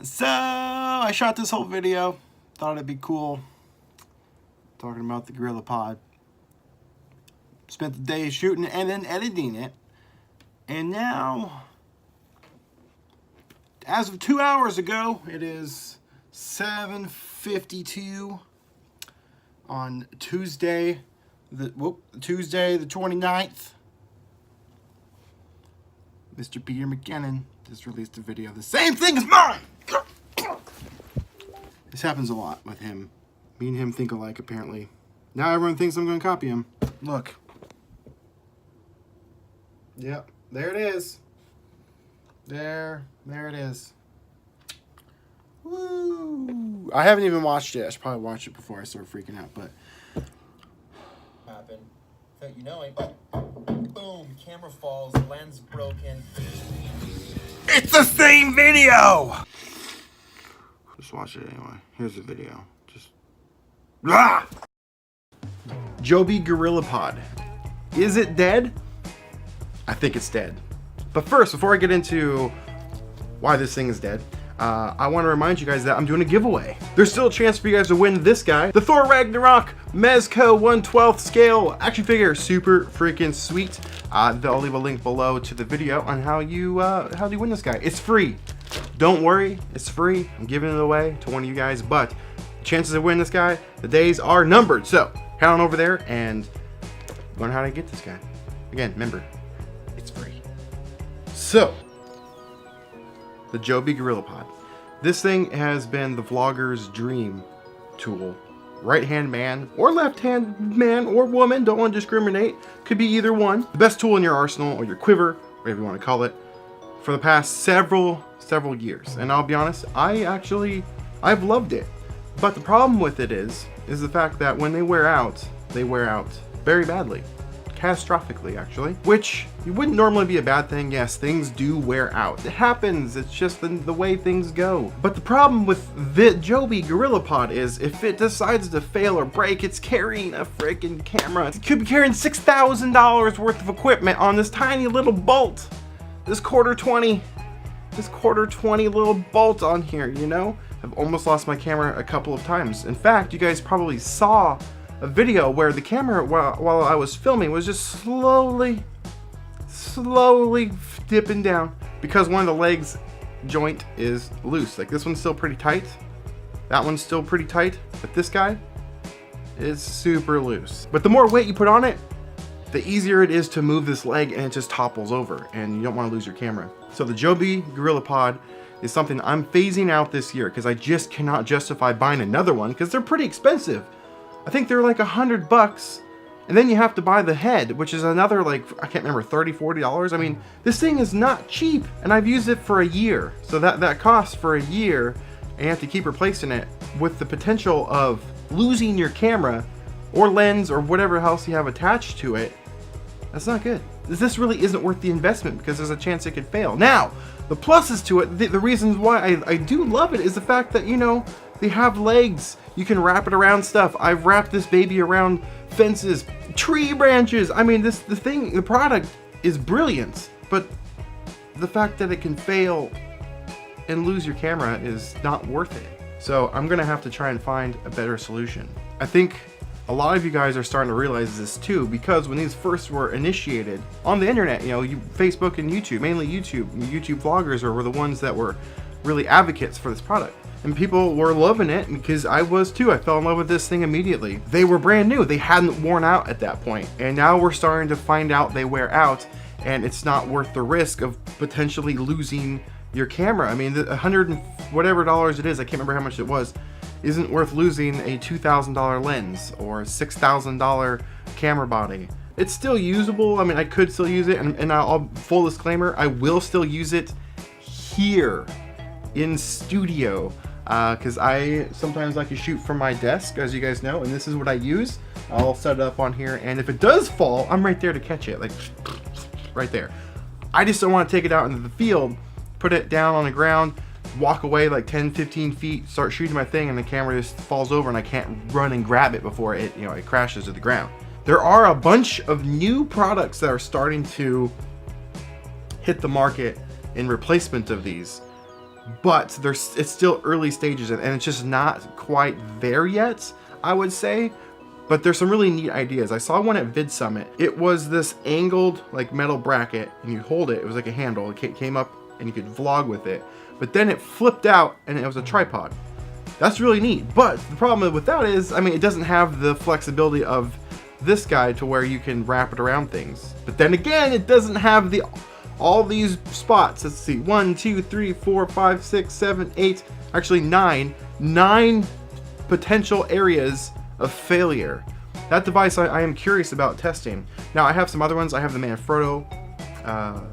So I shot this whole video, thought it'd be cool, talking about the Gorillapod. Spent the day shooting and then editing it, and now, as of 2 hours ago, it is 7:52 on Tuesday the 29th. Mr. Peter McKinnon just released a video. The same thing as mine! This happens a lot with him. Me and him think alike, apparently. Now everyone thinks I'm going to copy him. Look. Yep, there it is. There it is. Woo! I haven't even watched it. I should probably watch it before I start freaking out, but... Happen. You know it. Boom, camera falls, lens broken. It's the same video! Just watch it anyway. Here's the video. Just... Ah! Joby Gorillapod. Is it dead? I think it's dead. But first, before I get into why this thing is dead, I want to remind you guys that I'm doing a giveaway. There's still a chance for you guys to win this guy, the Thor Ragnarok Mezco 1/12 scale action figure. Super freaking sweet. I'll leave a link below to the video on how do you win this guy. It's free. Don't worry, it's free. I'm giving it away to one of you guys, but chances of winning this guy, the days are numbered. So head on over there and learn how to get this guy. Again, remember, it's free. So, the Joby Gorillapod. This thing has been the vlogger's dream tool. Right-hand man or left-hand man or woman, don't want to discriminate. Could be either one. The best tool in your arsenal or your quiver, whatever you want to call it, for the past several years. And I'll be honest, I've loved it. But the problem with it is the fact that when they wear out very badly. Catastrophically, actually, which you wouldn't normally be a bad thing. Yes, things do wear out. It happens. It's just the way things go. But the problem with the Joby Gorillapod is if it decides to fail or break, it's carrying a freaking camera. It could be carrying $6,000 worth of equipment on this tiny little bolt. This quarter 20 little bolt on here, you know? I've almost lost my camera a couple of times. In fact, you guys probably saw a video where the camera, while I was filming, was just slowly dipping down because one of the legs joint is loose. Like, this one's still pretty tight, that one's still pretty tight, but this guy is super loose. But the more weight you put on it, the easier it is to move this leg, and it just topples over, and you don't want to lose your camera. So the Joby Gorillapod is something I'm phasing out this year because I just cannot justify buying another one because they're pretty expensive. I think they're like $100, and then you have to buy the head, which is another, like, I can't remember, $30, $40. I mean, this thing is not cheap, and I've used it for a year. So that costs for a year, and you have to keep replacing it with the potential of losing your camera or lens or whatever else you have attached to it. That's not good. This really isn't worth the investment because there's a chance it could fail. Now, the pluses to it, the reasons why I do love it is the fact that, you know, they have legs. You can wrap it around stuff. I've wrapped this baby around fences, tree branches. I mean, the product is brilliant, but the fact that it can fail and lose your camera is not worth it. So I'm gonna have to try and find a better solution. I think a lot of you guys are starting to realize this too, because when these first were initiated on the internet, you know, Facebook and YouTube, mainly YouTube vloggers were the ones that were really advocates for this product. And people were loving it because I was too. I fell in love with this thing immediately. They were brand new. They hadn't worn out at that point. And now we're starting to find out they wear out, and it's not worth the risk of potentially losing your camera. I mean, the $100 and whatever dollars it is, I can't remember how much it was, isn't worth losing a $2,000 lens or a $6,000 camera body. It's still usable. I mean, I could still use it, and I'll full disclaimer, I will still use it here in studio. Because I sometimes like to shoot from my desk, as you guys know, and this is what I use. I'll set it up on here, and if it does fall, I'm right there to catch it, like right there. I just don't want to take it out into the field, put it down on the ground, walk away like 10-15 feet, start shooting my thing, and the camera just falls over and I can't run and grab it before it, you know, it crashes to the ground. There are a bunch of new products that are starting to hit the market in replacement of these. but it's still early stages, and it's just not quite there yet, I would say. But there's some really neat ideas. I saw one at Vid Summit. It was this angled like metal bracket, and you hold it. It was like a handle. It came up, and you could vlog with it. But then it flipped out, and it was a tripod. That's really neat. But the problem with that is, I mean, it doesn't have the flexibility of this guy to where you can wrap it around things. But then again, it doesn't have all these spots. Let's see, 1, 2, 3, 4, 5, 6, 7, 8, actually 9 potential areas of failure. That device I am curious about testing. Now I have some other ones. I have the Manfrotto.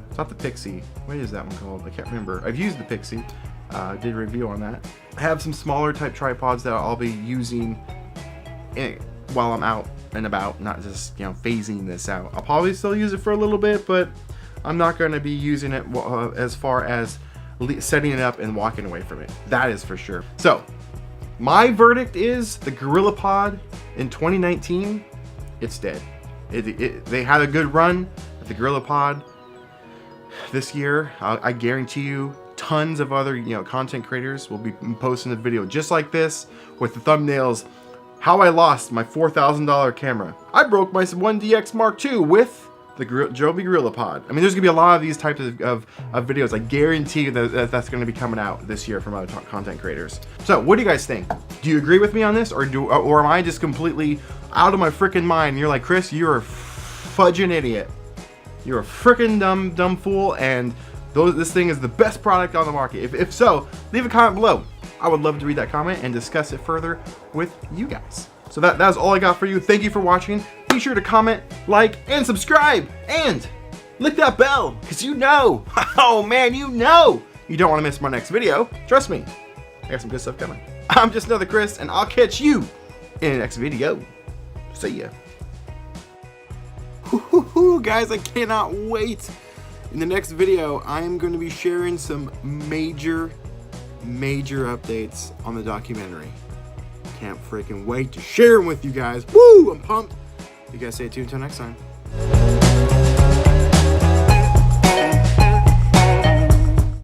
It's not the Pixie. What is that one called? I can't remember. I've used the Pixie. Did a review on that. I have some smaller type tripods that I'll be using while I'm out and about, not just phasing this out. I'll probably still use it for a little bit, but I'm not going to be using it as far as setting it up and walking away from it. That is for sure. So my verdict is the Gorillapod in 2019, it's dead. They had a good run with the Gorillapod this year. I guarantee you tons of other content creators will be posting a video just like this with the thumbnails, how I lost my $4,000 camera. I broke my 1DX Mark II with the Joby Gorillapod. I mean, there's gonna be a lot of these types of videos. I guarantee you that's gonna be coming out this year from other content creators. So what do you guys think? Do you agree with me on this, or am I just completely out of my freaking mind? And you're like, Chris, you're a fudging idiot. You're a freaking dumb fool, and this thing is the best product on the market. If so, leave a comment below. I would love to read that comment and discuss it further with you guys. So that's all I got for you. Thank you for watching. Be sure to comment, like, and subscribe, and click that bell, because oh man, you don't want to miss my next video. Trust me, I got some good stuff coming. I'm just another Chris, and I'll catch you in the next video. See ya. Guys, I cannot wait. In the next video, I am going to be sharing some major updates on the documentary. Can't freaking wait to share them with you guys. Woo! I'm pumped. You guys stay tuned until next time.